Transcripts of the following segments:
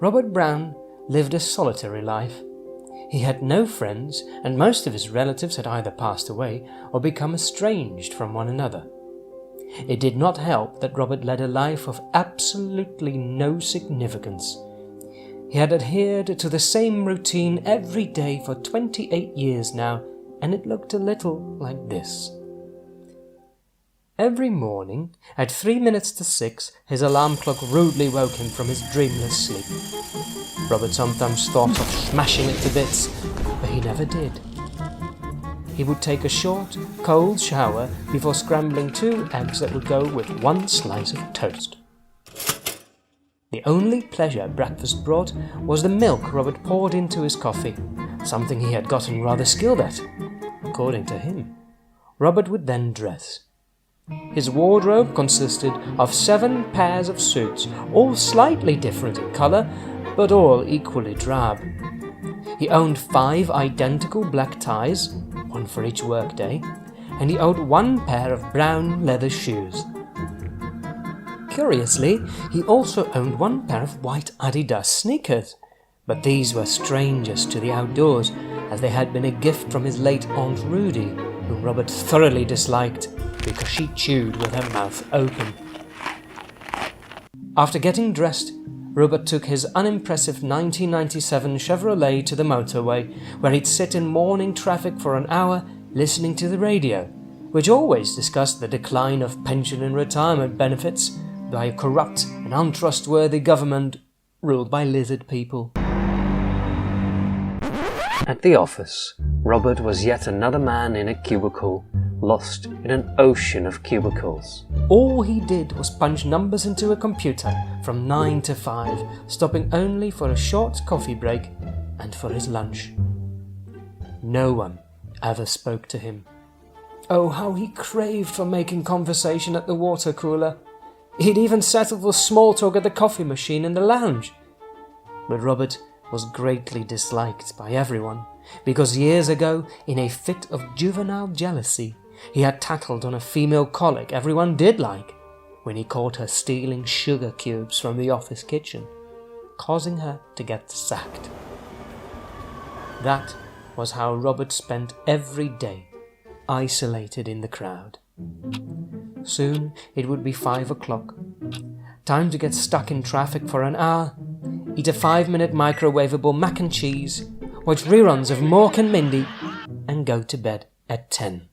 Robert Brown lived a solitary life. He had no friends, and most of his relatives had either passed away or become estranged from one another. It did not help that Robert led a life of absolutely no significance. He had adhered to the same routine every day for 28 years now, and it looked a little like this. Every morning, at 3 minutes to 6, his alarm clock rudely woke him from his dreamless sleep. Robert sometimes thought of smashing it to bits, but he never did. He would take a short, cold shower before scrambling 2 eggs that would go with 1 slice of toast. The only pleasure breakfast brought was the milk Robert poured into his coffee, something he had gotten rather skilled at, according to him. Robert would then dress. His wardrobe consisted of 7 pairs of suits, all slightly different in colour, but all equally drab. He owned 5 identical black ties, 1 for each workday, and he owned 1 pair of brown leather shoes. Curiously, he also owned 1 pair of white Adidas sneakers, but these were strangers to the outdoors, as they had been a gift from his late Aunt Rudy, whom Robert thoroughly disliked because she chewed with her mouth open. After getting dressed, Robert took his unimpressive 1997 Chevrolet to the motorway, where he'd sit in morning traffic for an hour listening to the radio, which always discussed the decline of pension and retirement benefits by a corrupt and untrustworthy government ruled by lizard people. At the office, Robert was yet another man in a cubicle, lost in an ocean of cubicles. All he did was punch numbers into a computer from 9 to 5, stopping only for a short coffee break and for his lunch. No one ever spoke to him. Oh, how he craved for making conversation at the water cooler. He'd even settled for small talk at the coffee machine in the lounge. But Robert was greatly disliked by everyone, because years ago, in a fit of juvenile jealousy, he had tattled on a female colleague everyone did like when he caught her stealing sugar cubes from the office kitchen, causing her to get sacked. That was how Robert spent every day, isolated in the crowd. Soon it would be 5 o'clock. Time to get stuck in traffic for an hour, eat a 5-minute microwavable mac and cheese, watch reruns of Mork and Mindy, and go to bed at 10.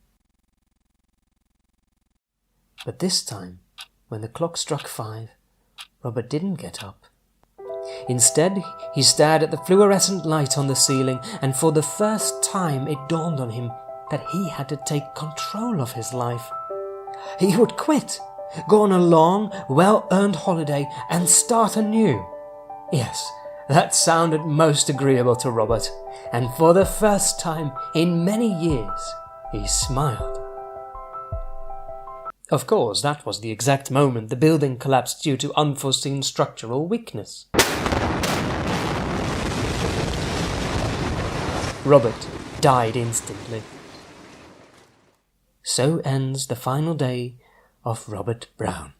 But this time, when the clock struck 5, Robert didn't get up. Instead, he stared at the fluorescent light on the ceiling, and for the first time it dawned on him that he had to take control of his life. He would quit, go on a long, well-earned holiday, and start anew. Yes, that sounded most agreeable to Robert, and for the first time in many years, he smiled. Of course, that was the exact moment the building collapsed due to unforeseen structural weakness. Robert died instantly. So ends the final day of Robert Brown.